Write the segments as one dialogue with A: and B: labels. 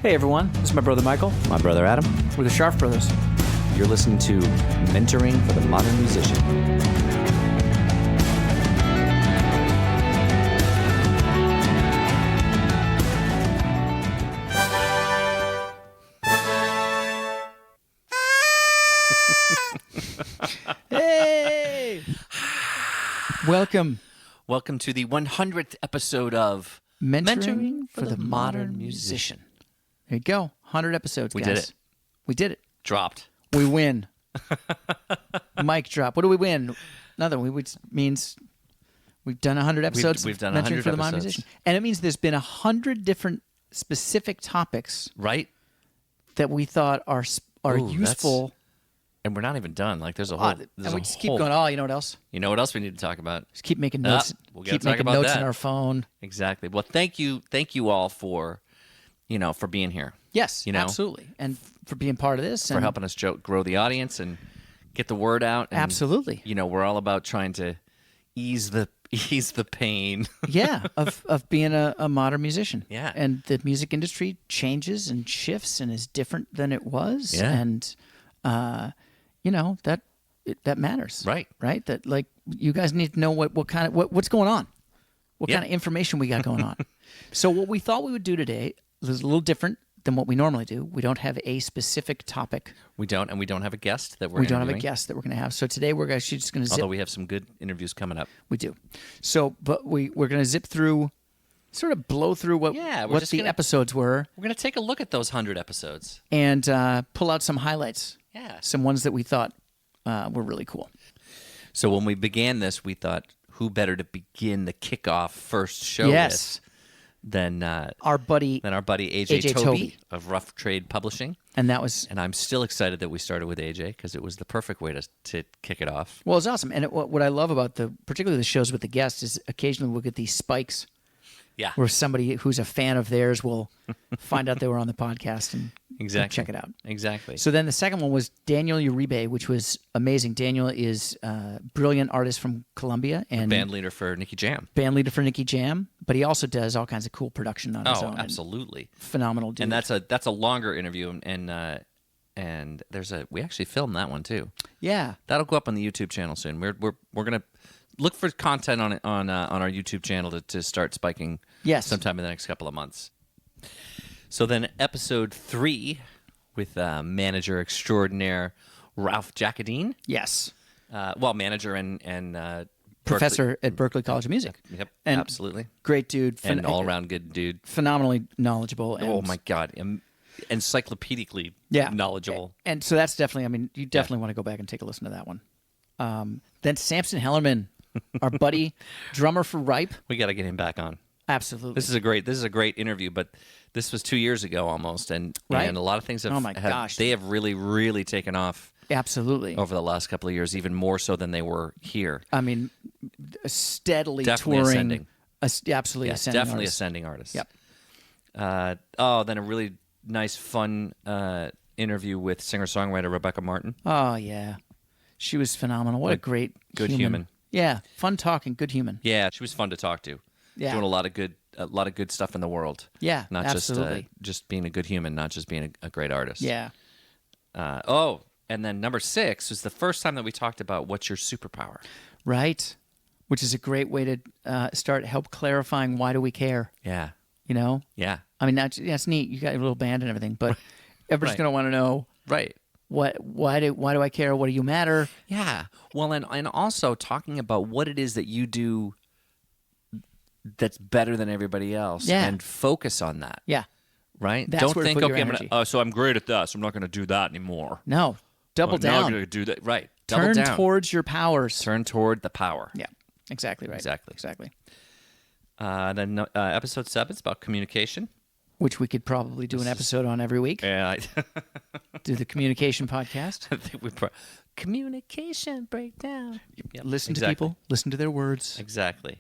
A: Hey everyone, this is my brother Michael.
B: My brother Adam.
A: We're the Scharff brothers.
B: You're listening to Mentoring for the Modern Musician.
A: Hey! Welcome.
B: Welcome to the 100th episode of
A: Mentoring for the Modern Musician. There you go. 100 episodes,
B: We
A: guys.
B: did it.
A: We did it.
B: Dropped.
A: We win. Mic drop. What do we win? Nothing. Which means we've done 100 episodes.
B: We've done
A: of Mentoring
B: 100
A: for the Modern
B: episodes.
A: Musician. And it means there's been 100 different specific topics
B: Right?
A: that we thought are
B: Ooh,
A: useful.
B: And we're not even done. Like there's a whole.
A: And we just keep going, oh, you know what else?
B: You know what else we need to talk about?
A: Just keep making notes.
B: we'll gotta
A: keep
B: talk
A: making
B: about
A: notes
B: that.
A: on our phone.
B: Exactly. Well, thank you all for being here.
A: Yes,
B: You know?
A: absolutely. And for being part of this.
B: For helping us grow the audience and get the word out. And,
A: Absolutely.
B: We're all about trying to ease the pain.
A: Yeah, of being a modern musician.
B: Yeah.
A: And the music industry changes and shifts and is different than it was.
B: Yeah.
A: And, that matters.
B: Right.
A: Right? That, like, you guys need to know what's going on. What
B: Yeah.
A: kind of information we got going on. So what we thought we would do today was a little different than what we normally do. We don't have a specific topic.
B: We don't have a guest that we're
A: We don't have a
B: interviewing,
A: guest that we're going to have. So today we're actually just going to zip.
B: Although we have some good interviews coming up.
A: We do. So, but we're going to zip through, sort of blow through what
B: just
A: the
B: gonna-
A: episodes were,
B: We're going to take a look at those 100 episodes.
A: and pull out some highlights.
B: Yeah.
A: Some ones that we thought were really cool.
B: So when we began this, we thought, who better to begin the kickoff first show
A: Yes.
B: with than
A: Our buddy,
B: AJ
A: AJ
B: Toby
A: Toby.
B: of Rough Trade Publishing.
A: and that was,
B: And I'm still excited that we started with AJ because it was the perfect way to kick it off.
A: well, it's awesome. And what I love about particularly the shows with the guests is occasionally we'll get these spikes
B: Yeah.
A: where somebody who's a fan of theirs will find out they were on the podcast and
B: Exactly.
A: check it out.
B: Exactly.
A: So then the second one was Daniel Uribe, which was amazing. Daniel is a brilliant artist from Colombia and
B: Band leader for Nicky Jam.
A: band leader for Nicky Jam, but he also does all kinds of cool production on his
B: Oh,
A: own.
B: absolutely.
A: Phenomenal dude.
B: And that's a longer interview, and we actually filmed that one too.
A: yeah.
B: That'll go up on the YouTube channel soon. We're gonna look for content on it on our YouTube channel to start spiking.
A: Yes.
B: Sometime in the next couple of months. So then episode 3 with manager extraordinaire Ralph Jacadine.
A: Yes.
B: Manager and
A: Professor at Berklee College of Music.
B: Yep,
A: And
B: absolutely.
A: Great dude.
B: And all around good dude.
A: Phenomenally knowledgeable. And,
B: Oh my God, encyclopedically
A: yeah.
B: knowledgeable.
A: And so that's definitely, you definitely want to go back and take a listen to that one. Then Samson Hellerman, our buddy, drummer for Ripe.
B: We got to get him back on.
A: Absolutely.
B: This is a great interview, but this was 2 years ago almost, and
A: Right.
B: and a lot of things have
A: Oh my gosh.
B: they have really really taken off
A: Absolutely.
B: over the last couple of years, even more so than they were here.
A: I mean, steadily
B: Definitely
A: touring.
B: ascending.
A: Absolutely
B: Yes,
A: ascending.
B: definitely
A: artist.
B: ascending artist.
A: Yep.
B: Then a really nice, fun interview with singer-songwriter Rebecca Martin.
A: Oh yeah, she was phenomenal. What a great,
B: good human.
A: Yeah, fun talking, good human.
B: Yeah, she was fun to talk to.
A: Yeah.
B: Doing a lot of good stuff in the world.
A: Yeah,
B: Not
A: absolutely.
B: just being a good human, not just being a great artist.
A: Yeah,
B: And then number 6 was the first time that we talked about what's your superpower.
A: right. Which is a great way to help clarifying why do we care.
B: Yeah.
A: You know,
B: Yeah.
A: I mean, that's neat. You got a little band and everything, but everybody's
B: Right.
A: gonna want to know
B: Right.
A: why do I care? What do you matter?
B: Yeah. Well, and also talking about what it is that you do that's better than everybody else,
A: Yeah.
B: and focus on that.
A: Yeah,
B: Right.
A: That's
B: Don't
A: where to
B: think,
A: put your
B: okay,
A: energy.
B: so I'm great at this. I'm not going to do that anymore.
A: no, double
B: Now I'm
A: down.
B: going to do that. Right. Double
A: Turn
B: down.
A: towards your powers.
B: Turn toward the power.
A: Yeah, exactly right.
B: Exactly. Then episode 7 is about communication.
A: Which we could probably do an episode on every week.
B: Yeah.
A: Do the communication podcast.
B: I think communication breakdown. Yep,
A: Listen to
B: exactly.
A: people. Listen to their words.
B: Exactly.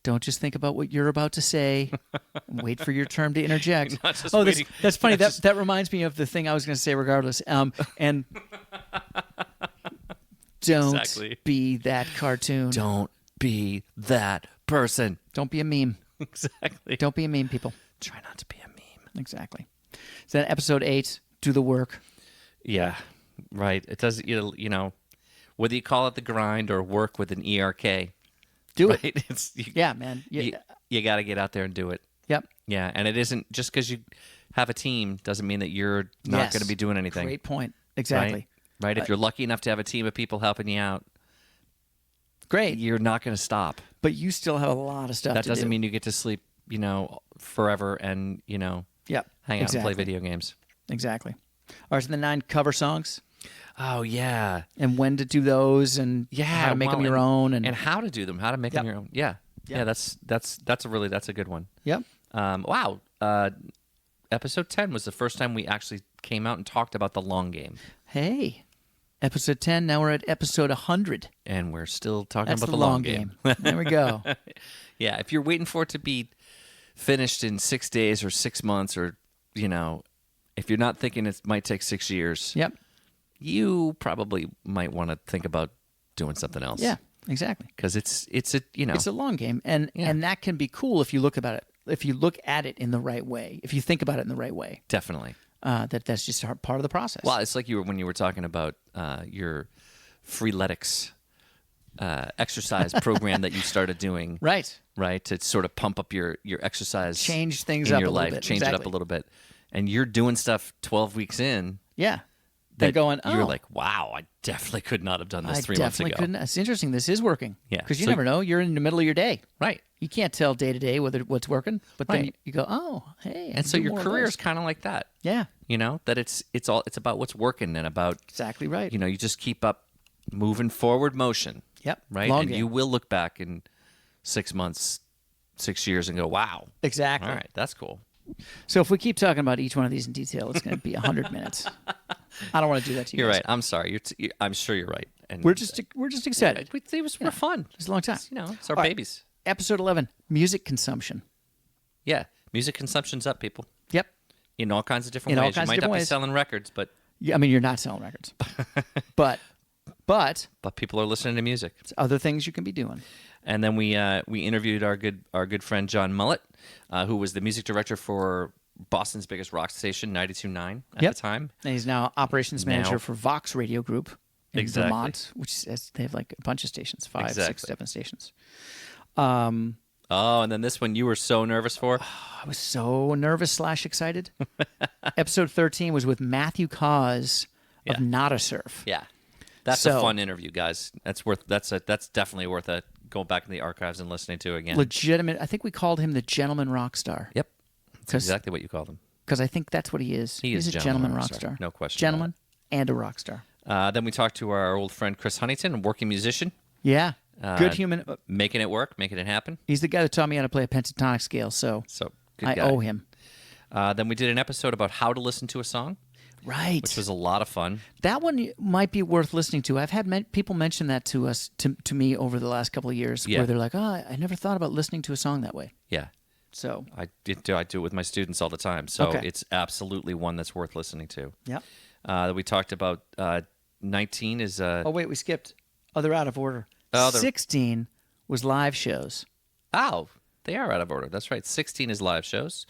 A: Don't just think about what you're about to say. And wait for your term to interject.
B: Not just
A: Oh,
B: waiting.
A: that's funny.
B: Not
A: That
B: just-
A: that reminds me of the thing I was going to say regardless. And don't
B: Exactly.
A: be that cartoon.
B: Don't be that person.
A: Don't be a meme.
B: Exactly.
A: Don't be a meme, people.
B: Try not to be a meme.
A: Exactly. So then episode 8, do the work.
B: Yeah, right. It does, whether you call it the grind or work with an ERK.
A: Do
B: right?
A: it. Yeah, man.
B: You got to get out there and do it.
A: Yep.
B: Yeah, and it isn't just because you have a team doesn't mean that you're not going to be doing anything.
A: Great point. Exactly.
B: Right? If you're lucky enough to have a team of people helping you out,
A: great.
B: You're not going to stop.
A: But you still have a lot of stuff to do.
B: That doesn't mean you get to sleep, forever and, hang out and play video games.
A: Exactly. All right, so the 9 cover songs.
B: Oh, yeah.
A: And when to do those and how to make them your own. And
B: how to do them, how to make them your own. Yeah. Yeah, that's a good one.
A: Yep.
B: Wow. Episode 10 was the first time we actually came out and talked about the long game.
A: Hey. Episode 10, now we're at episode 100.
B: And we're still talking
A: That's
B: about
A: the
B: long game.
A: There we go.
B: Yeah, if you're waiting for it to be finished in 6 days or 6 months or, if you're not thinking it might take 6 years,
A: yep,
B: you probably might want to think about doing something else.
A: Yeah, exactly.
B: Because it's
A: a long game, and that can be cool if you look at it in the right way. If you think about it in the right way,
B: definitely.
A: That's just part of the process.
B: Well, it's like when you were talking about your freeletics exercise program that you started doing,
A: right,
B: to sort of pump up your exercise,
A: change things
B: in
A: up
B: your
A: a little
B: life,
A: bit.
B: change it up a little bit, and you're doing stuff 12 weeks in,
A: yeah.
B: That
A: going,
B: you're like, wow, I definitely could not have done this 3 months ago.
A: Couldn't. It's interesting. This is working.
B: Yeah,
A: because you never know. You're in the middle of your day,
B: right?
A: You can't tell day to day what's working, but then you go, oh, hey,
B: and so your career is kind of like that.
A: Yeah,
B: that it's about what's working and about
A: exactly right.
B: You just keep up moving forward motion.
A: Yep,
B: right,
A: long
B: and
A: game.
B: you will look back in 6 months, 6 years, and go, wow,
A: exactly.
B: All right, that's cool.
A: So if we keep talking about each one of these in detail, it's going to be 100 minutes. I don't want to do that to you.
B: You're
A: guys.
B: right. I'm sorry. I'm sure you're right. And
A: we're just excited.
B: We're fun.
A: It's a long time.
B: It's our
A: All
B: babies.
A: Right. Episode 11: music consumption.
B: Yeah, music consumption's up, people.
A: Yep.
B: In all kinds of different ways. You might not be selling records, but
A: yeah, I mean, you're not selling records, but
B: people are listening to music.
A: It's other things you can be doing.
B: And then we interviewed our good friend John Mullett, who was the music director for Boston's biggest rock station, 92.9 at the time.
A: And he's now operations manager for Vox Radio Group in Vermont, which is, they have like a bunch of stations, 5, 6, 7 stations.
B: And then this one you were so nervous for.
A: I was so nervous / excited. Episode 13 was with Matthew Cause of Nada Surf.
B: Yeah. That's a fun interview, guys. That's definitely worth going back in the archives and listening to again.
A: Legitimate. I think we called him the gentleman rock star.
B: Yep. That's exactly what you called him.
A: Because I think that's what he is. He's a gentleman rock star.
B: No question.
A: Gentleman and a rock star.
B: Then we talked to our old friend Chris Huntington, a working musician.
A: Yeah. Good human.
B: Making it work, making it happen.
A: He's the guy that taught me how to play a pentatonic scale, so
B: good guy.
A: I owe him.
B: Then we did an episode about how to listen to a song.
A: Right.
B: Which was a lot of fun.
A: That one might be worth listening to. I've had people mention that to us, to me over the last couple of years, where they're like, I never thought about listening to a song that way.
B: Yeah.
A: So
B: I do it with my students all the time. So it's absolutely one that's worth listening to.
A: Yeah.
B: We talked about 19 is...
A: oh, wait, we skipped. Oh, they're out of order. 16 was live shows.
B: Oh, they are out of order. That's right. 16 is live shows.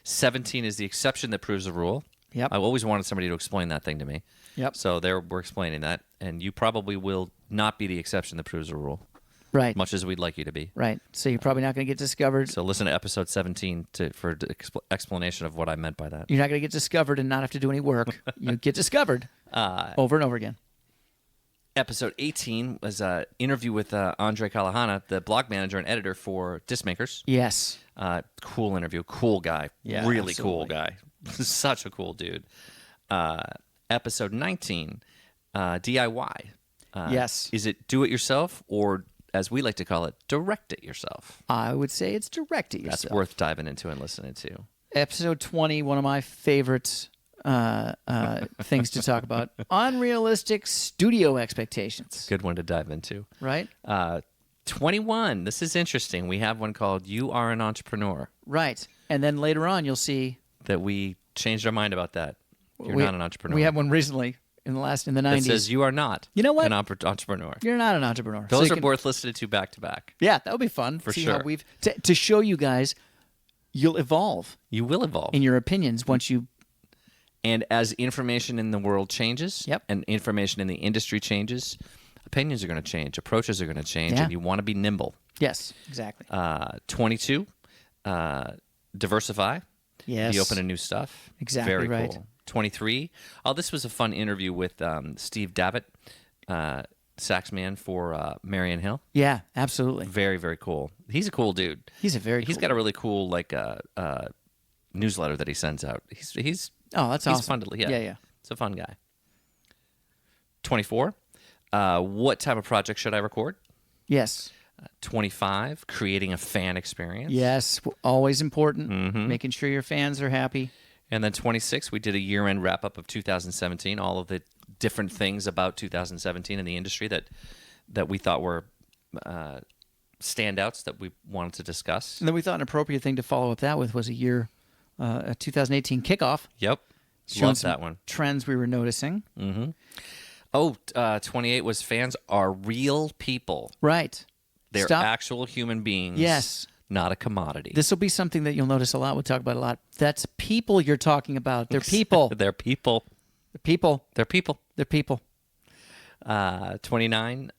B: 17 is the exception that proves the rule.
A: Yep.
B: I always wanted somebody to explain that thing to me.
A: Yep.
B: So we're explaining that, and you probably will not be the exception that proves the rule.
A: Right.
B: Much as we'd like you to be.
A: Right. So you're probably not going to get discovered.
B: So listen to episode 17 for explanation of what I meant by that.
A: You're not going to get discovered and not have to do any work. You get discovered over and over again.
B: Episode 18 was an interview with Andre Kalahana, the blog manager and editor for Discmakers.
A: Yes.
B: Cool interview. Cool guy.
A: Yeah,
B: really
A: absolutely.
B: Cool guy. Such a cool dude. Episode 19, DIY.
A: Yes.
B: Is it do it yourself or, as we like to call it, direct it yourself?
A: I would say it's direct it yourself.
B: That's worth diving into and listening to.
A: Episode 20, one of my favorite things to talk about. Unrealistic studio expectations.
B: Good one to dive into.
A: Right?
B: 21. This is interesting. We have one called You Are an Entrepreneur.
A: Right. And then later on, you'll see
B: that we changed our mind about that. You're not an entrepreneur.
A: We had one recently in the 90s.
B: That says you are not an entrepreneur.
A: You're not an entrepreneur.
B: Those are worth listening to back to back.
A: Yeah, that would be fun.
B: For
A: see
B: sure.
A: How to show you guys you'll evolve.
B: You will evolve.
A: In your opinions once you
B: And as information in the world changes,
A: Yep.
B: and information in the industry changes, opinions are going to change, approaches are going to change,
A: Yeah.
B: and you want to be nimble.
A: Yes, exactly.
B: 22, diversify.
A: Yes.
B: Be open to new stuff.
A: Exactly
B: Very
A: right.
B: cool. 23. Oh, this was a fun interview with Steve Davitt, sax man for Marion Hill.
A: Yeah, absolutely.
B: Very, very cool. He's a cool dude.
A: He's
B: He's got a really cool newsletter that he sends out. He's
A: that's awesome.
B: fun to
A: Yeah.
B: It's a fun guy. 24. What type of project should I record?
A: Yes.
B: 25. Creating a fan experience.
A: Yes, always important.
B: Mm-hmm.
A: Making sure your fans are happy.
B: And then 26, we did a year-end wrap-up of 2017, all of the different things about 2017 in the industry that we thought were standouts that we wanted to discuss.
A: And then we thought an appropriate thing to follow up that with was a 2018 kickoff.
B: Yep.
A: Showing
B: Love
A: some
B: that one.
A: trends we were noticing.
B: Mm-hmm. 28 was fans are real people.
A: Right.
B: They're actual human beings.
A: Yes.
B: Not a commodity.
A: This will be something that you'll notice a lot. We'll talk about a lot. That's people you're talking about. They're people.
B: They're people.
A: They're people.
B: They're people.
A: They're people.
B: 29.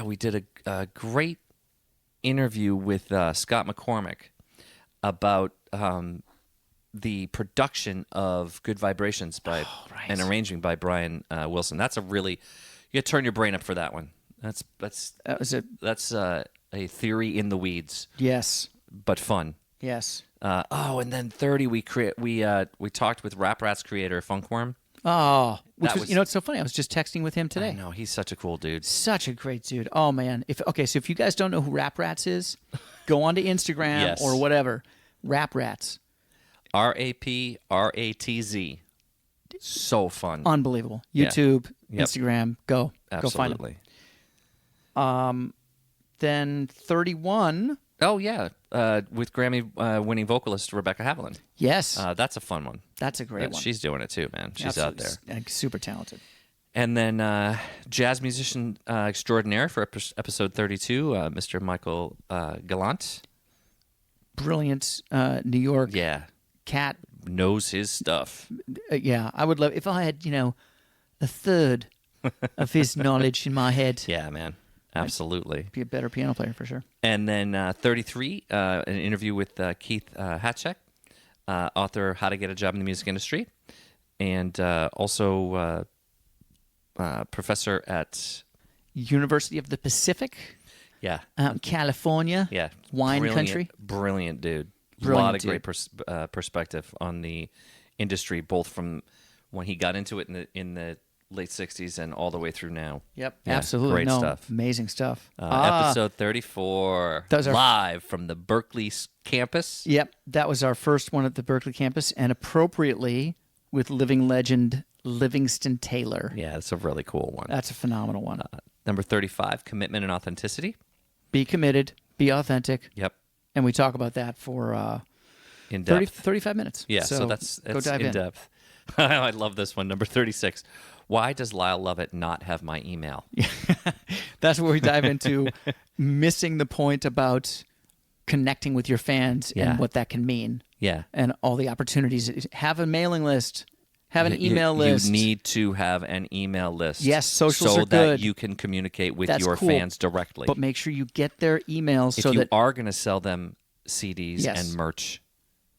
B: We did a great interview with Scott McCormick about the production of Good Vibrations by and arranging by Brian Wilson. That's you got to turn your brain up for that one. That's a theory in the weeds.
A: Yes.
B: But fun.
A: Yes.
B: And then 30 we talked with Rap Rats creator Funkworm.
A: Oh, it's so funny. I was just texting with him today.
B: I know, he's such a cool dude.
A: Such a great dude. Oh man. So if you guys don't know who Rap Rats is, go onto Instagram or whatever. Rap Rats.
B: RAPRATZ. So fun.
A: Unbelievable. YouTube,
B: Yep.
A: Instagram, go.
B: Absolutely.
A: Go find them. Then 31.
B: Oh yeah, with Grammy winning vocalist Rebecca Haviland.
A: Yes.
B: That's a fun one.
A: That's a great one.
B: She's doing it too, man. She's
A: Absolutely.
B: out there.
A: And super talented.
B: And then jazz musician extraordinaire for episode 32, Mr. Michael Gallant.
A: Brilliant New York cat.
B: Knows his stuff.
A: I would love if I had, a third of his knowledge in my head.
B: Yeah, man. Absolutely.
A: Be a better piano player for sure.
B: And then 33, an interview with Keith Hatchek, author of How to Get a Job in the Music Industry, and also professor at
A: University of the Pacific.
B: Yeah.
A: Out in California.
B: Yeah.
A: Wine country.
B: Brilliant dude. A
A: Brilliant
B: lot of
A: dude.
B: great perspective on the industry, both from when he got into it in the late 60s and all the way through now.
A: Yep.
B: Yeah,
A: Absolutely.
B: great stuff.
A: Amazing stuff.
B: Episode 34.
A: Those are
B: live from the Berkeley campus.
A: Yep. That was our first one at the Berkeley campus, and appropriately with living legend Livingston Taylor.
B: Yeah, that's a really cool one.
A: That's a phenomenal one.
B: Number 35, commitment and authenticity.
A: Be committed. Be authentic.
B: Yep.
A: And we talk about that for
B: In depth.
A: 35 minutes.
B: Yeah, so that's
A: go dive
B: in depth. I love this one. Number 36. Why does Lyle Lovett not have my email?
A: That's where we dive into missing the point about connecting with your fans and what that can mean.
B: Yeah.
A: And all the opportunities. Have a mailing list. Have an email list.
B: You need to have an email list.
A: Yes, socials
B: so
A: are
B: that
A: good.
B: you can communicate with
A: That's
B: your
A: cool.
B: fans directly.
A: But make sure you get their emails
B: if
A: so
B: you
A: that
B: are going to sell them CDs
A: Yes.
B: and merch,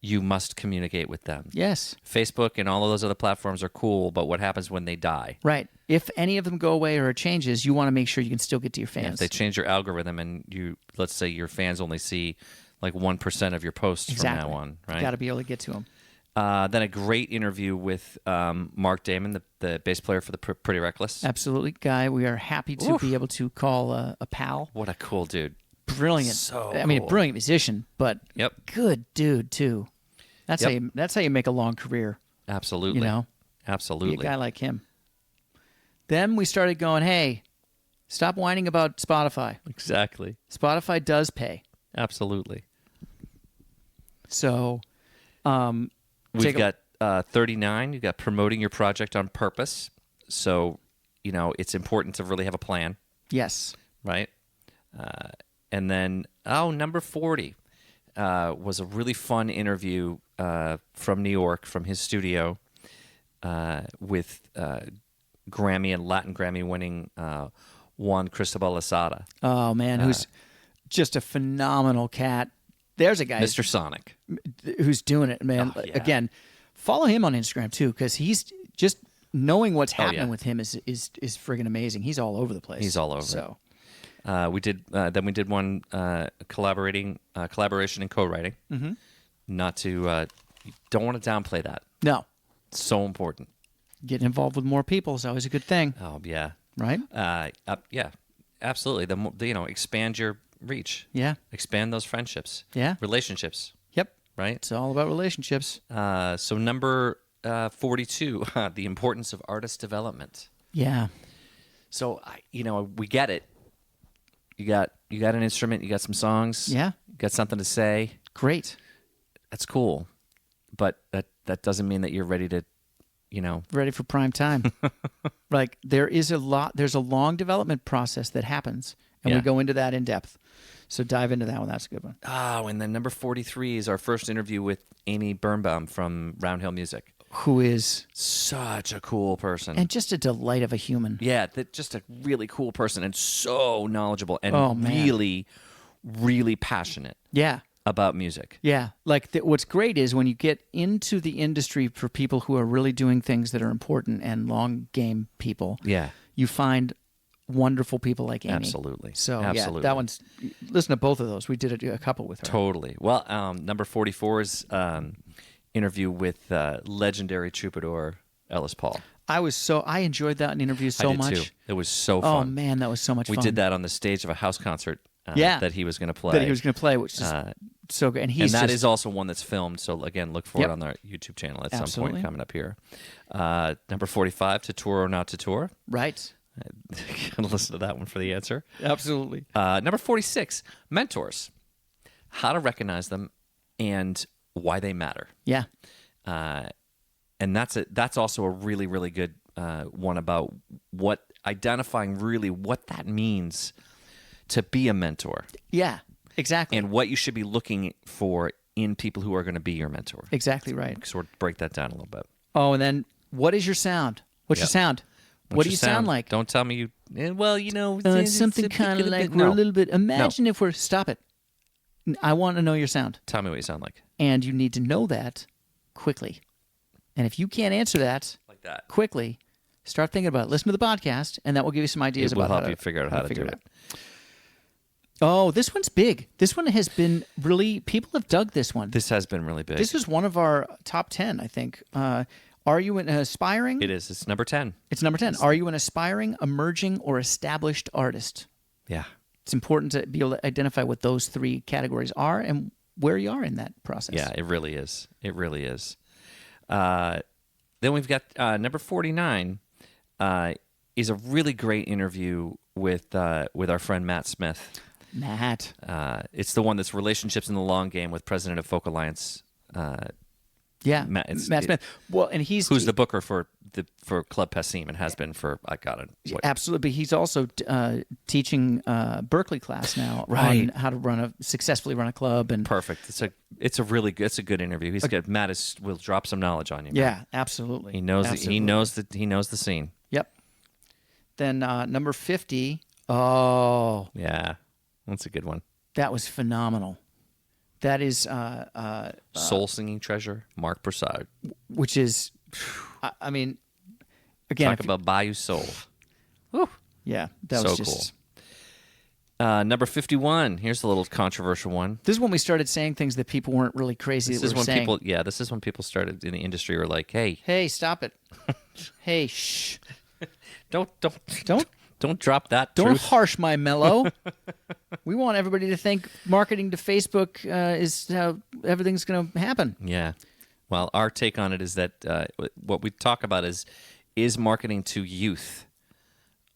B: you must communicate with them.
A: Yes.
B: Facebook and all of those other platforms are cool, but what happens when they die?
A: Right. If any of them go away or it changes, you want to make sure you can still get to your fans.
B: If they change your algorithm and let's say your fans only see like 1% of your posts
A: Exactly.
B: from now on, right?
A: You got to be able to get to them.
B: Then a great interview with Mark Damon, the bass player for the Pretty Reckless.
A: Absolutely, Guy. We are happy to be able to call a pal.
B: What a cool dude.
A: Brilliant.
B: So
A: I mean, a
B: cool.
A: brilliant musician, but good dude too. That's how you make a long career.
B: Absolutely. Absolutely.
A: Be a guy like him. Then we started going, hey, stop whining about Spotify.
B: Exactly.
A: Spotify does pay.
B: Absolutely.
A: So,
B: we've got 39. You've got promoting your project on purpose. So, it's important to really have a plan,
A: yes.
B: right? And then, number 40 was a really fun interview from New York, from his studio, with Grammy and Latin Grammy winning Juan Cristobal Lozada.
A: Oh, man, who's just a phenomenal cat. There's a guy,
B: Mr. Sonic,
A: who's doing it, man.
B: Oh, yeah.
A: Again, follow him on Instagram too, because he's just knowing what's happening with him is friggin' amazing. He's all over the place.
B: He's all over.
A: So
B: we did one collaboration and co-writing. Mm-hmm. Not to you don't want to downplay that.
A: No,
B: it's so important.
A: Getting involved with more people is always a good thing.
B: Oh yeah,
A: right.
B: Yeah, absolutely. Expand your reach.
A: Yeah,
B: expand those friendships.
A: Yeah,
B: relationships.
A: Yep.
B: Right.
A: It's all about relationships.
B: So number 42, the importance of artist development.
A: Yeah.
B: So we get it. You got an instrument. You got some songs.
A: Yeah.
B: You got something to say.
A: Great.
B: That's cool, but that doesn't mean that you're ready to,
A: ready for prime time. Like there's a long development process that happens, and we go into that in depth. So dive into that one. That's a good one.
B: Oh, and then number 43 is our first interview with Amy Birnbaum from Roundhill Music,
A: who is
B: such a cool person
A: and just a delight of a human.
B: Yeah, just a really cool person and so knowledgeable and really, really passionate.
A: Yeah.
B: About music.
A: Yeah. Like what's great is when you get into the industry for people who are really doing things that are important and long game people.
B: Yeah.
A: You find wonderful people like Amy.
B: Absolutely.
A: So
B: absolutely.
A: Yeah, that one's. Listen to both of those. We did a couple with her.
B: Totally. Well, number 44 is interview with legendary troubadour Ellis Paul.
A: I enjoyed that interview so much.
B: Too. It was so fun.
A: Oh man, that was so much fun.
B: We did that on the stage of a house concert. That he was going to play.
A: Which is so good. And
B: that is also one that's filmed. So again, look for it on our YouTube channel at some point coming up here. Number 45, to tour or not to tour.
A: Right.
B: Gonna listen to that one for the answer.
A: Absolutely.
B: Number 46, mentors. How to recognize them and why they matter.
A: Yeah.
B: And that's also a really, really good one about identifying really what that means to be a mentor.
A: Yeah, exactly.
B: And what you should be looking for in people who are going to be your mentor.
A: Exactly right.
B: Sort of break that down a little bit.
A: Oh, and then what is your sound? What's your sound? What do you sound like?
B: Don't tell me you... Well,
A: it's something kind of like we're a little bit... Imagine if we're... Stop it. I want to know your sound.
B: Tell me what you sound like.
A: And you need to know that quickly. And if you can't answer that like quickly, start thinking about it. Listen to the podcast, and that will give you some ideas about how to...
B: It will help you figure out how to do it.
A: Oh, this one's big. This one has been really... People have dug this one.
B: This has been really big.
A: This is one of our top 10, I think. Are you an aspiring...
B: It is. It's number 10.
A: It's number 10. Are you an aspiring, emerging, or established artist?
B: Yeah.
A: It's important to be able to identify what those three categories are and where you are in that process.
B: Yeah, it really is. It really is. Then we've got number 49 is a really great interview with our friend Matt Smith.
A: Matt.
B: It's the one that's relationships in the long game with president of Folk Alliance.
A: Matt Smith. Well, and
B: who's the booker for Club Passim and has been for
A: absolutely. But he's also teaching Berkeley class now
B: right.
A: on how to successfully run a club and
B: perfect. It's a good interview. He's good. Matt will drop some knowledge on you.
A: Yeah,
B: man.
A: absolutely.
B: He knows he knows the scene.
A: Yep. Then number 50. Oh,
B: yeah, that's a good one.
A: That was phenomenal. That is
B: Soul Singing Treasure, Mark Broussard.
A: Which is, I mean, again,
B: talk about Bayou Soul.
A: Whew. Yeah, that
B: so
A: was just
B: cool. Number 51. Here's a little controversial one.
A: This is when we started saying things that people weren't really crazy. This is
B: when people started in the industry were like, "Hey,
A: stop it! Hey, shh!
B: Don't drop that.
A: Don't
B: truth.
A: harsh my mellow. We want everybody to think marketing to Facebook is how everything's going to happen.
B: Yeah. Well, our take on it is that what we talk about is marketing to youth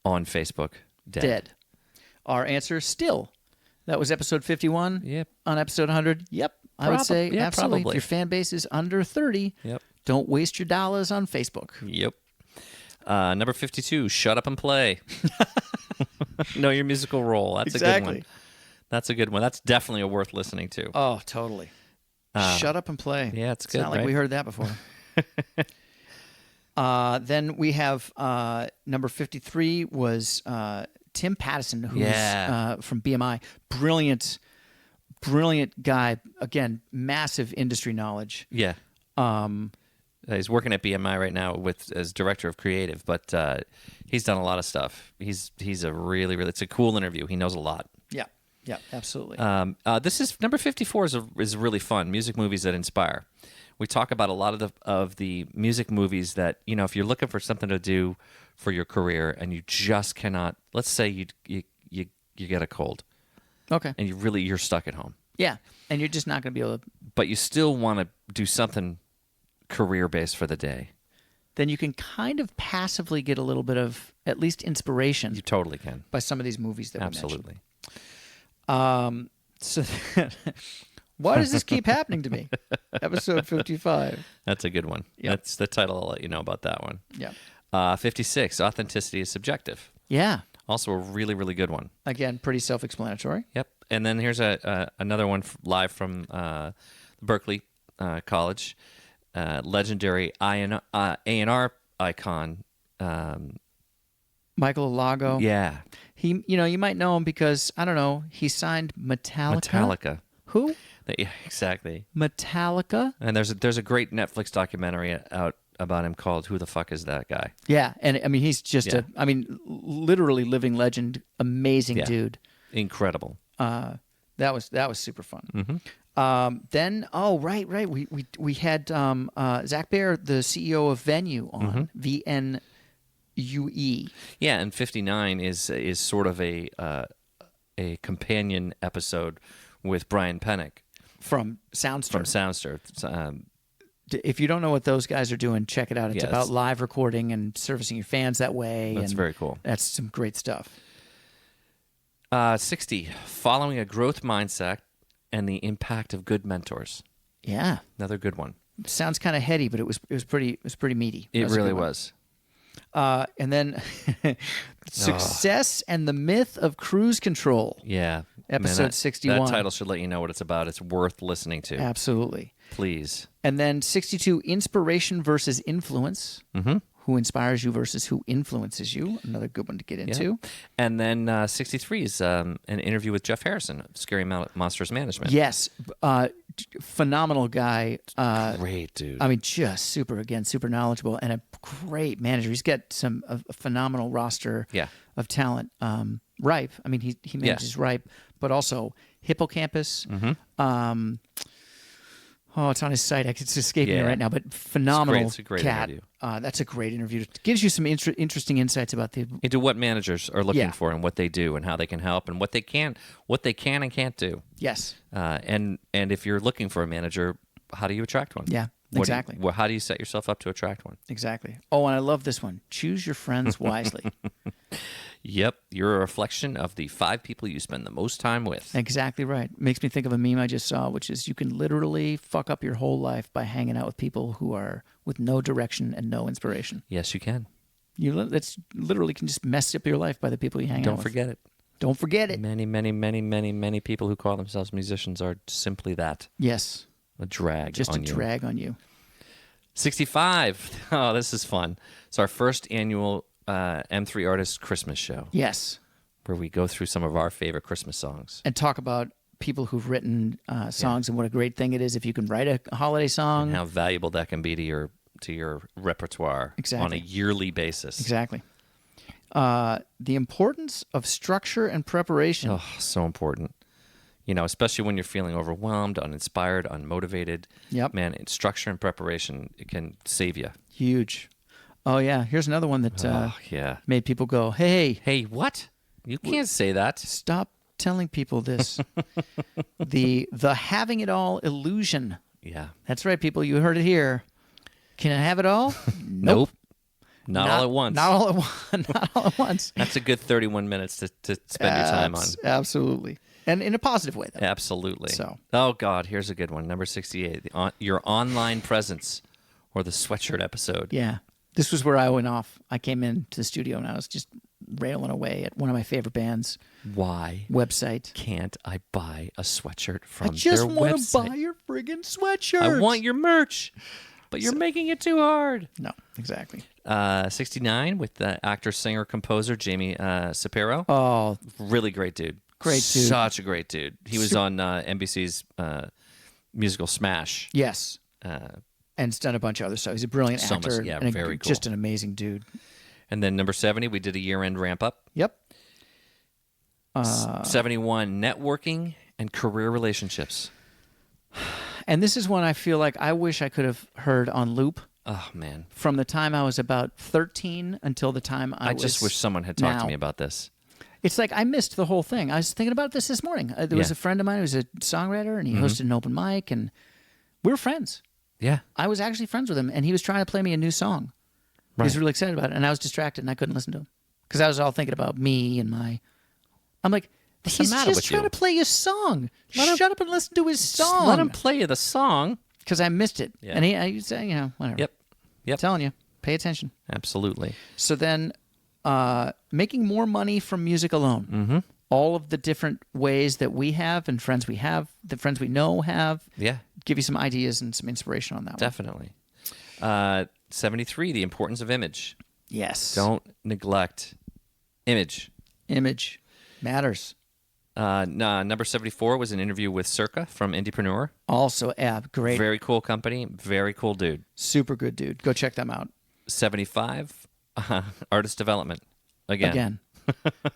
B: on Facebook dead?
A: Our answer still. That was episode 51.
B: Yep.
A: On episode 100. Yep. I would say absolutely.
B: Probably.
A: If your fan base is under 30, don't waste your dollars on Facebook.
B: Yep. Number 52, shut up and play. Know your musical role. That's a good one. That's a good one. That's definitely worth listening to.
A: Oh, totally. Shut up and play.
B: Yeah, it's good,
A: not like
B: right?
A: we heard that before. Then we have number 53 was Tim Pattison, who's from BMI. Brilliant guy. Again, massive industry knowledge.
B: Yeah. He's working at BMI right now as director of creative, but he's done a lot of stuff. He's a really it's a cool interview. He knows a lot.
A: Yeah, absolutely.
B: This is number 54 is really fun. Music movies that inspire. We talk about a lot of the music movies that, if you're looking for something to do for your career and you just cannot. Let's say you get a cold.
A: Okay.
B: And you're stuck at home.
A: Yeah, and you're just not going to be able to.
B: But you still want to do something career-based for the day.
A: Then you can kind of passively get a little bit of at least inspiration.
B: You totally can.
A: By some of these movies that
B: Absolutely.
A: we mentioned. So why does this keep happening to me? Episode 55.
B: That's a good one.
A: Yep.
B: That's the title. I'll let you know about that one.
A: Yeah.
B: 56, authenticity is subjective.
A: Yeah.
B: Also a really, really good one.
A: Again, pretty self-explanatory.
B: Yep. And then here's another one live from Berkeley College. Legendary A&R icon.
A: Michael Lago.
B: Yeah.
A: He, you might know him because, I don't know, he signed Metallica. Who?
B: Yeah, exactly.
A: Metallica.
B: And there's a great Netflix documentary out about him called "Who the Fuck Is That Guy?"
A: Yeah, and I mean he's just literally living legend, amazing dude,
B: incredible.
A: That was super fun.
B: Mm-hmm.
A: Then right, we had Zach Baer, the CEO of Venue, on VNUE.
B: Yeah, and 59 is sort of a companion episode with Brian Pennick
A: from Soundstir. If you don't know what those guys are doing, check it out. It's about live recording and servicing your fans that way.
B: That's very cool.
A: That's some great stuff.
B: 60, following a growth mindset and the impact of good mentors.
A: Yeah,
B: another good one.
A: It sounds kind of heady, but it was pretty meaty.
B: It really was.
A: And then Success and the Myth of Cruise Control.
B: Yeah.
A: Episode 61.
B: That title should let you know what it's about. It's worth listening to.
A: Absolutely.
B: Please.
A: And then 62, Inspiration versus Influence.
B: Mm-hmm.
A: Who inspires you versus who influences you. Another good one to get into.
B: Yeah. And then 63 is an interview with Jeff Harrison of Scary Monsters Management.
A: Yes. Phenomenal guy.
B: Great dude.
A: I mean, just super knowledgeable and a great manager. He's got a phenomenal roster of talent. Ripe. I mean, he manages Ripe, but also Hippocampus.
B: Mm-hmm.
A: It's on his site. It's escaping me right now, but phenomenal.
B: It's a great
A: cat.
B: interview.
A: That's a great interview. It gives you some interesting insights about
B: into what managers are looking for and what they do and how they can help and what they can and can't do.
A: Yes.
B: And if you're looking for a manager, how do you attract one?
A: Yeah, exactly.
B: How do you set yourself up to attract one?
A: Exactly. Oh, and I love this one. Choose your friends wisely.
B: Yep, you're a reflection of the 5 people you spend the most time with.
A: Exactly right. Makes me think of a meme I just saw, which is you can literally fuck up your whole life by hanging out with people who are with no direction and no inspiration.
B: Yes, you can.
A: That's literally can just mess up your life by the people you hang out with.
B: Don't forget it.
A: Don't forget it.
B: Many, many, many, many, many people who call themselves musicians are simply that.
A: Yes.
B: A drag
A: just
B: on
A: a
B: you.
A: drag on you.
B: 65. Oh, this is fun. It's our first annual M3 Artists Christmas show.
A: Yes.
B: Where we go through some of our favorite Christmas songs.
A: And talk about people who've written songs and what a great thing it is if you can write a holiday song.
B: And how valuable that can be to your repertoire on a yearly basis.
A: Exactly. The importance of structure and preparation.
B: Oh, so important. Especially when you're feeling overwhelmed, uninspired, unmotivated.
A: Yep.
B: Man, structure and preparation, it can save you.
A: Huge. Oh, yeah. Here's another one that made people go, hey.
B: Hey, what? You can't say that.
A: Stop telling people this. the having it all illusion.
B: Yeah.
A: That's right, people. You heard it here. Can I have it all?
B: Nope. Not all at once.
A: Not all at once.
B: That's a good 31 minutes to spend your time on.
A: Absolutely. And in a positive way, though.
B: Absolutely.
A: So.
B: Oh, God. Here's a good one. Number 68. Your online presence or the sweatshirt episode.
A: Yeah. This was where I went off. I came into the studio and I was just railing away at one of my favorite bands.
B: Why
A: Website.
B: can't I buy a sweatshirt from their website?
A: I just want to buy your friggin' sweatshirt.
B: I want your merch, but you're making it too hard.
A: No, exactly.
B: 69 with the actor, singer, composer Jamie Sapiro.
A: Oh,
B: really great dude.
A: Great dude.
B: Such a great dude. He was on NBC's musical Smash.
A: Yes. And he's done a bunch of other stuff. He's a brilliant actor. And
B: very cool.
A: Just an amazing dude.
B: And then number 70, we did a year-end ramp-up.
A: Yep.
B: 71, networking and career relationships.
A: And this is one I feel like I wish I could have heard on loop.
B: Oh, man.
A: From the time I was about 13 until the time I was
B: just wish someone had talked to me about this.
A: It's like I missed the whole thing. I was thinking about this morning. There was a friend of mine who was a songwriter, and he hosted an open mic, and we were friends.
B: Yeah.
A: I was actually friends with him, and he was trying to play me a new song. Right. He was really excited about it, and I was distracted, and I couldn't listen to him. Because I was all thinking about me and my... I'm like, he's just trying to play you a song. Shut up and listen to his song.
B: Just let him play you the song.
A: Because I missed it. Yeah. And he said, whatever.
B: Yep.
A: I'm telling you, pay attention.
B: Absolutely.
A: So then, making more money from music alone.
B: Mm-hmm.
A: All of the different ways that we have and friends we have, the friends we know have.
B: Yeah.
A: Give you some ideas and some inspiration on that
B: Definitely. 73, the importance of image.
A: Yes.
B: Don't neglect image.
A: Image matters.
B: Number 74 was an interview with Circa from Indiepreneur.
A: Also, great.
B: Very cool company. Very cool dude.
A: Super good dude. Go check them out.
B: 75, artist development. Again.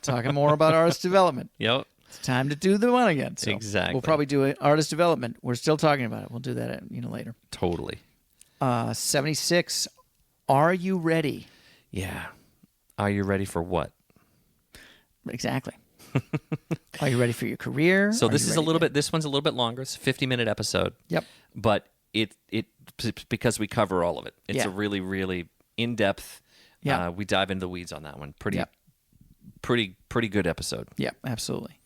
A: Talking more about artist development.
B: Yep.
A: It's time to do the one again. So
B: exactly.
A: We'll probably do it. Artist development. We're still talking about it. We'll do that later.
B: Totally.
A: 76, are you ready?
B: Yeah. Are you ready for what?
A: Exactly. Are you ready for your career?
B: So this is this one's a little bit longer. It's a 50-minute episode.
A: Yep.
B: But it because we cover all of it. It's a really, really in-depth. Yeah. We dive into the weeds on that one. Pretty good episode.
A: Yeah, absolutely.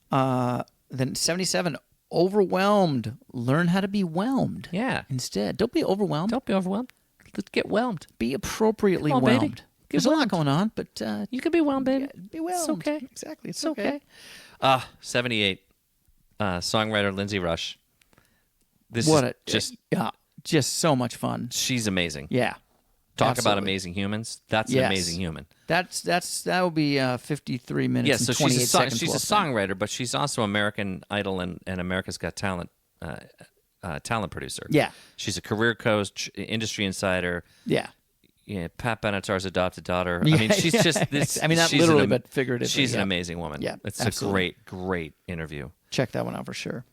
A: Then 77, overwhelmed. Learn how to be whelmed.
B: Yeah.
A: Instead. Don't be overwhelmed.
B: Don't be overwhelmed. Let's get whelmed.
A: Be appropriately whelmed.
B: Baby.
A: There's a lot going on, but...
B: you can be whelmed, baby.
A: Be whelmed.
B: It's okay.
A: Exactly. It's okay.
B: 78, songwriter Lindsay Rush.
A: Just so much fun.
B: She's amazing.
A: Yeah.
B: Talk about amazing humans. That's an amazing human.
A: That will be 53 minutes and 28 seconds.
B: She's a songwriter, but she's also American Idol and America's Got Talent talent producer.
A: Yeah.
B: She's a career coach, industry insider.
A: Yeah.
B: Yeah, Pat Benatar's adopted daughter. I mean, she's just this.
A: I mean, not literally, but figuratively.
B: She's an amazing woman.
A: Yeah,
B: it's
A: absolutely.
B: a great interview.
A: Check that one out for sure.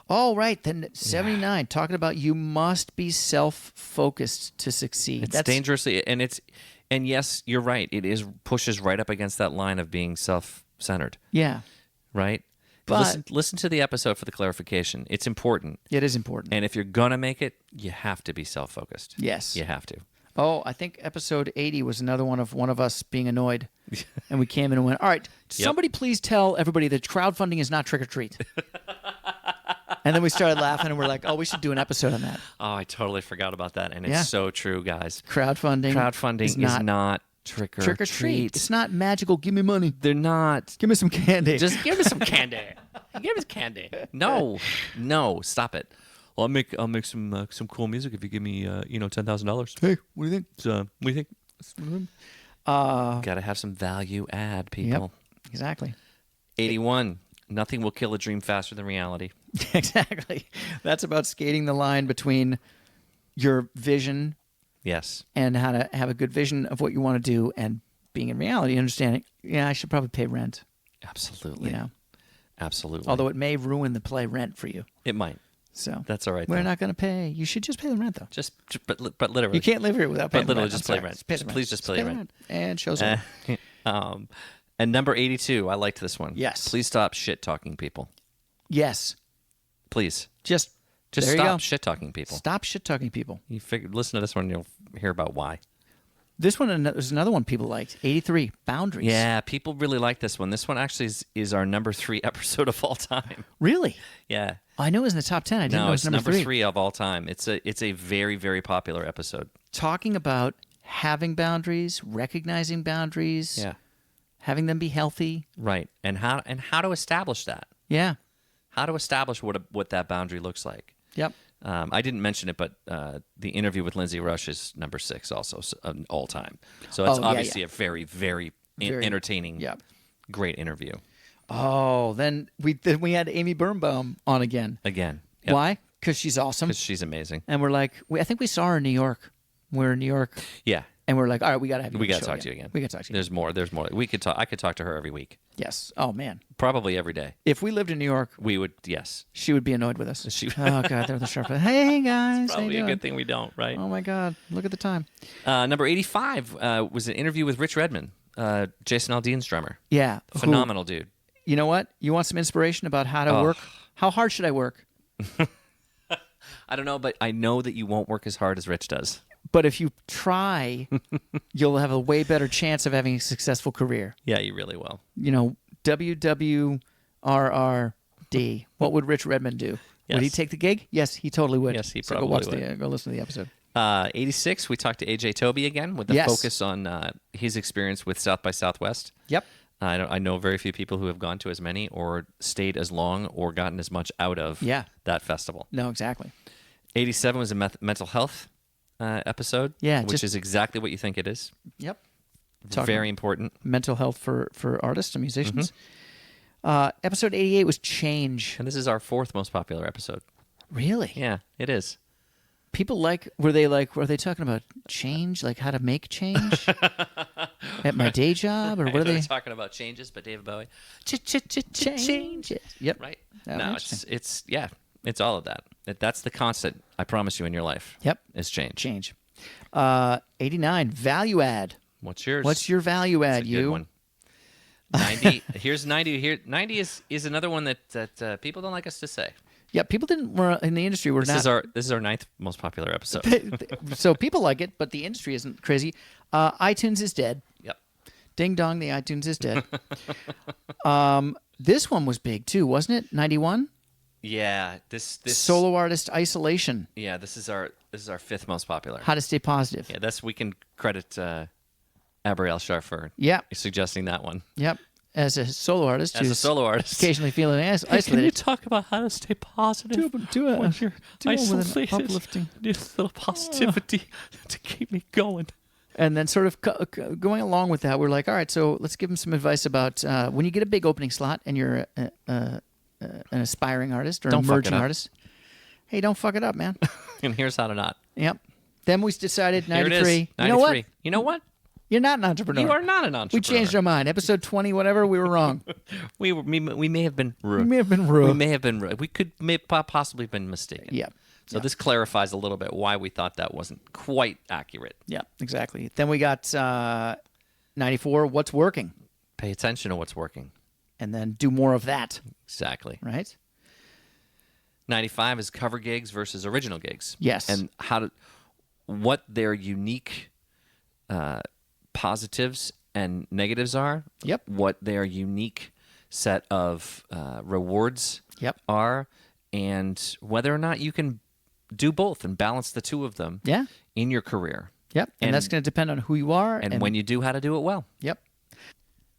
A: All right, then 79, talking about you must be self-focused to succeed.
B: It's dangerously, and yes, you're right. It pushes right up against that line of being self-centered.
A: Yeah.
B: Right? But listen to the episode for the clarification. It's important.
A: It is important.
B: And if you're going to make it, you have to be self-focused.
A: Yes.
B: You have to.
A: Oh, I think episode 80 was another one of us being annoyed. And we came in and went, all right, somebody please tell everybody that crowdfunding is not trick-or-treat. And then we started laughing and we're like, oh, we should do an episode on that.
B: Oh, I totally forgot about that. And it's so true, guys.
A: Crowdfunding
B: is not trick-or-treat.
A: It's not magical. Give me money.
B: They're not.
A: Give me some candy.
B: Just give me some candy. Give us candy. No, stop it. Well, I'll make some cool music if you give me $10,000.
A: Hey, what do you think?
B: What do you think? Gotta have some value add, people.
A: Yep, exactly.
B: 81. Nothing will kill a dream faster than reality.
A: Exactly. That's about skating the line between your vision, and how to have a good vision of what you want to do, and being in reality, understanding, I should probably pay rent.
B: Absolutely. Absolutely.
A: Although it may ruin the play Rent for you.
B: It might.
A: So
B: that's all right.
A: We're not going to pay. You should just pay the rent, though.
B: But literally,
A: you can't live here without paying.
B: But literally,
A: the rent.
B: just pay rent. Please just pay rent.
A: And shows up.
B: And number 82, I liked this one.
A: Yes.
B: Please stop shit talking people.
A: Yes.
B: Please.
A: Just
B: stop shit talking people.
A: Stop shit talking people.
B: Listen to this one, you'll hear about why.
A: This one, there's another one people liked. 83, Boundaries.
B: Yeah, people really like this one. This one actually is our number 3 episode of all time.
A: Really?
B: Yeah.
A: I know it was in the top 10. I didn't know it was
B: number
A: three.
B: 3 of all time. It's a very, very popular episode.
A: Talking about having boundaries, recognizing boundaries,
B: Yeah.
A: having them be healthy.
B: Right. And how to establish that.
A: Yeah.
B: How to establish what that boundary looks like.
A: Yep.
B: I didn't mention it, but the interview with Lindsay Rush is number 6 also, all time. So it's obviously a very, very, entertaining, great interview.
A: Oh, then we had Amy Birnbaum on again.
B: Again. Yep.
A: Why? Because she's awesome.
B: Because she's amazing.
A: And we're like, I think we saw her in New York. We're in New York.
B: Yeah.
A: And we're like, all right, we got to have you.
B: We got to talk to you again.
A: We got to talk to you.
B: There's more. We could talk. I could talk to her every week.
A: Yes. Oh, man.
B: Probably every day.
A: If we lived in New York,
B: we would. Yes.
A: She would be annoyed with us. Oh, God. They're the Scharff. Hey, guys.
B: Probably a good thing we don't, right?
A: Oh, my God. Look at the time.
B: Number 85 was an interview with Rich Redman, Jason Aldean's drummer.
A: Yeah.
B: Phenomenal dude.
A: You know what? You want some inspiration about how to work? How hard should I work?
B: I don't know, but I know that you won't work as hard as Rich does.
A: But if you try, you'll have a way better chance of having a successful career.
B: Yeah, you really will.
A: You know, WWRRD. What would Rich Redmond do?
B: Yes.
A: Would he take the gig? Yes, he totally would.
B: Yes, he
A: so
B: probably
A: go
B: would.
A: Go listen to the episode.
B: 86, we talked to AJ Toby again with the focus on his experience with South by Southwest.
A: Yep.
B: I know very few people who have gone to as many or stayed as long or gotten as much out of that festival.
A: No, exactly.
B: 87 was a mental health episode, which is exactly what you think it is.
A: Yep.
B: Very important.
A: Mental health for artists and musicians. Episode 88 was change.
B: And this is our 4th most popular episode.
A: Really?
B: Yeah, it is.
A: People were they talking about change, like how to make change at my day job, or what are they
B: talking about? Changes, but David Bowie.
A: Changes. Yep.
B: Right. No, it's all of that. That's the constant. I promise you in your life.
A: Yep.
B: Is change.
A: Change. 89 value add.
B: What's yours?
A: What's your value add?
B: That's a good one. 90. Here's 90. Here 90 is another one that people don't like us to say.
A: Yeah, people were in the industry.
B: This is our 9th most popular episode.
A: So people like it, but the industry isn't crazy. iTunes is dead.
B: Yep.
A: Ding dong, the iTunes is dead. This one was big too, wasn't it? 91.
B: Yeah. This
A: solo artist isolation.
B: Yeah. This is our 5th most popular.
A: How to stay positive.
B: Yeah. We can credit Abrielle Scharff for suggesting that one.
A: Yep. As a solo artist, occasionally feeling isolated.
B: Can you talk about how to stay positive?
A: Do it.
B: When you're isolated.
A: Uplifting.
B: Need a little positivity to keep me going.
A: And then sort of going along with that, we're like, all right, so let's give them some advice about when you get a big opening slot and you're an aspiring artist or an emerging artist. Hey, don't fuck it up, man.
B: And here's how to not.
A: Yep. Then we decided 93.
B: Here it is. 93. You know what?
A: You're not an entrepreneur.
B: You are not an entrepreneur.
A: We changed our mind. Episode 20, whatever, we were wrong.
B: we may have been rude.
A: We may have been rude.
B: We may have been rude. We could possibly been mistaken.
A: Yeah.
B: So this clarifies a little bit why we thought that wasn't quite accurate.
A: Yeah, exactly. Then we got 94, what's working?
B: Pay attention to what's working.
A: And then do more of that.
B: Exactly.
A: Right?
B: 95 is cover gigs versus original gigs.
A: Yes.
B: And what their unique positives and negatives are.
A: Yep.
B: What their unique set of rewards are, and whether or not you can do both and balance the two of them in your career.
A: Yep. And that's going to depend on who you are.
B: And when you do, how to do it well.
A: Yep.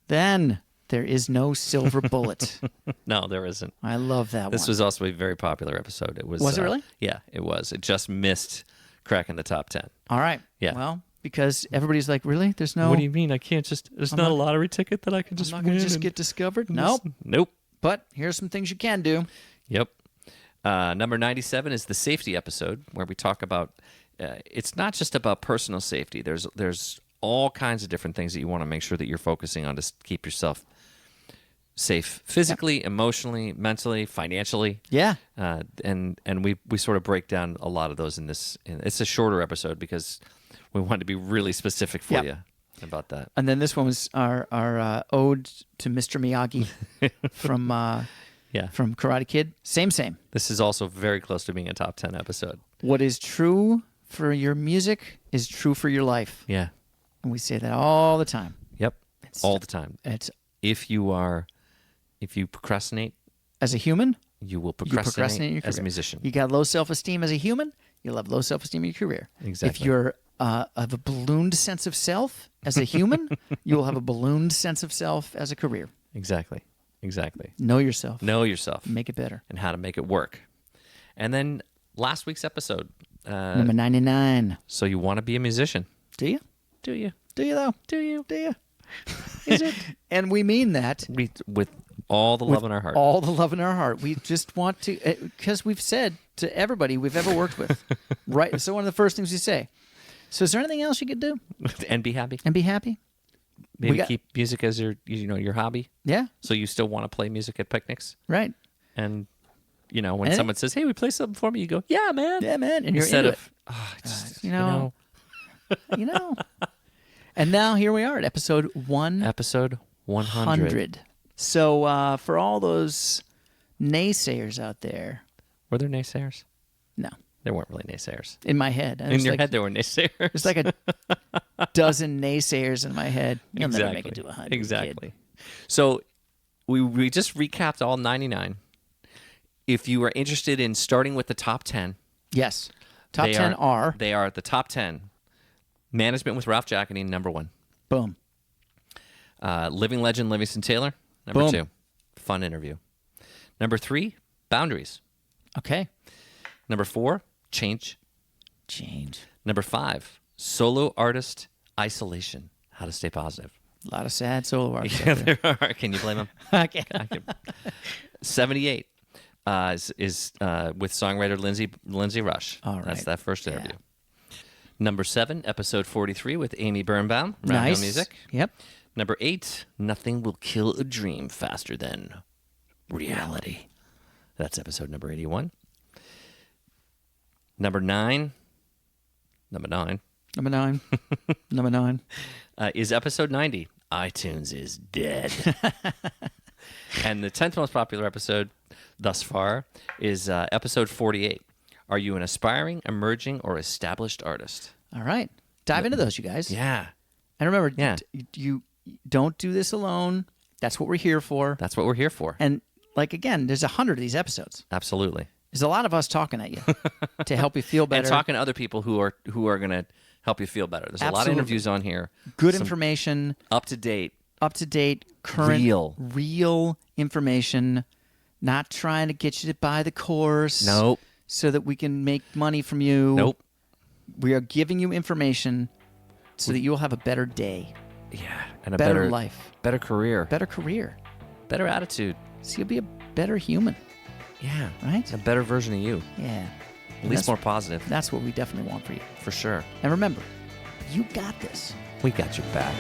A: Then there is no silver bullet.
B: No, there isn't.
A: I love that one.
B: This was also a very popular episode. It was.
A: Was it really?
B: Yeah, it was. It just missed cracking the top 10.
A: All right.
B: Yeah.
A: Well, because everybody's like, really? There's no...
B: What do you mean? I can't just... There's not a lottery ticket that I can just
A: I'm not going to just get discovered? Nope.
B: Nope.
A: But here's some things you can do.
B: Yep. Number 97 is the safety episode, where we talk about... it's not just about personal safety. There's all kinds of different things that you want to make sure that you're focusing on to keep yourself safe physically, emotionally, mentally, financially.
A: Yeah.
B: And we sort of break down a lot of those in this. It's a shorter episode because we wanted to be really specific for you about that.
A: And then this one was our ode to Mr. Miyagi from Karate Kid. Same.
B: This is also very close to being a top 10 episode.
A: What is true for your music is true for your life.
B: Yeah.
A: And we say that all the time.
B: Yep. All the time. If you procrastinate
A: as a human,
B: you will procrastinate
A: in your career.
B: as a musician.
A: You got low self-esteem as a human, you'll have low self-esteem in your career.
B: Exactly.
A: If you're have a ballooned sense of self as a human, you will have a ballooned sense of self as a career.
B: Exactly.
A: Know yourself.
B: Know yourself.
A: Make it better.
B: And how to make it work. And then last week's episode.
A: Number 99.
B: So you want to be a musician.
A: Do you?
B: Do you?
A: Do you, though?
B: Do you?
A: Do you? Is it? And we mean that.
B: With all the love in our heart.
A: All the love in our heart. We just want to, because we've said to everybody we've ever worked with, right? So one of the first things we say. So is there anything else you could do?
B: And be happy.
A: And be happy?
B: Maybe keep music as your hobby.
A: Yeah.
B: So you still want to play music at picnics.
A: Right.
B: And, when someone says, hey, we play something for me, you go, yeah, man.
A: Yeah, man. And you're
B: Instead
A: into
B: of,
A: it. You know. And now here we are at episode 100.
B: Episode 100.
A: So for all those naysayers out there.
B: Were there naysayers?
A: No.
B: There weren't really naysayers.
A: In my head.
B: In your head, there were naysayers.
A: There's like a dozen naysayers in my head. You'll never make it to 100.
B: Exactly.
A: Kid.
B: So we just recapped all 99. If you are interested in starting with the top 10.
A: Yes. Top 10 are.
B: They are the top 10. Management with Ralph Jackany, number 1.
A: Boom.
B: Living Legend, Livingston Taylor, number
A: Boom.
B: 2. Fun interview. Number 3, Boundaries.
A: Okay.
B: Number 4, Change. Number 5, Solo Artist Isolation. How to stay positive.
A: A lot of sad solo artists.
B: Yeah, there are. Can you blame them?
A: I can't.
B: 78 is with songwriter Lindsay Rush.
A: All right.
B: That's that first interview.
A: Yeah.
B: Number 7, episode 43 with Amy Birnbaum.
A: Nice.
B: Music.
A: Yep.
B: Number 8, Nothing Will Kill a Dream Faster Than Reality. That's episode number 81. Number 9 is episode 90. iTunes is dead. And the 10th most popular episode thus far is episode 48. Are you an aspiring, emerging, or established artist?
A: All right. Dive into those, you guys.
B: Yeah.
A: And remember,
B: Yeah.
A: you don't do this alone. That's what we're here for.
B: That's what we're here for.
A: And again, there's 100 of these episodes.
B: Absolutely.
A: There's a lot of us talking at you to help you feel better.
B: And talking to other people who are going to help you feel better. There's a lot of
A: Absolutely.
B: interviews on here.
A: Good
B: Some
A: information.
B: Up to date,
A: current,
B: real
A: information. Not trying to get you to buy the course.
B: Nope.
A: So that we can make money from you.
B: Nope.
A: We are giving you information so that you will have a better day.
B: Yeah. And a
A: better life.
B: Better career.
A: Better career.
B: Better attitude.
A: So you'll be a better human.
B: Yeah.
A: Right?
B: A better version of you.
A: Yeah.
B: At least more positive.
A: That's what we definitely want for you.
B: For sure.
A: And remember, you got this.
B: We got your back.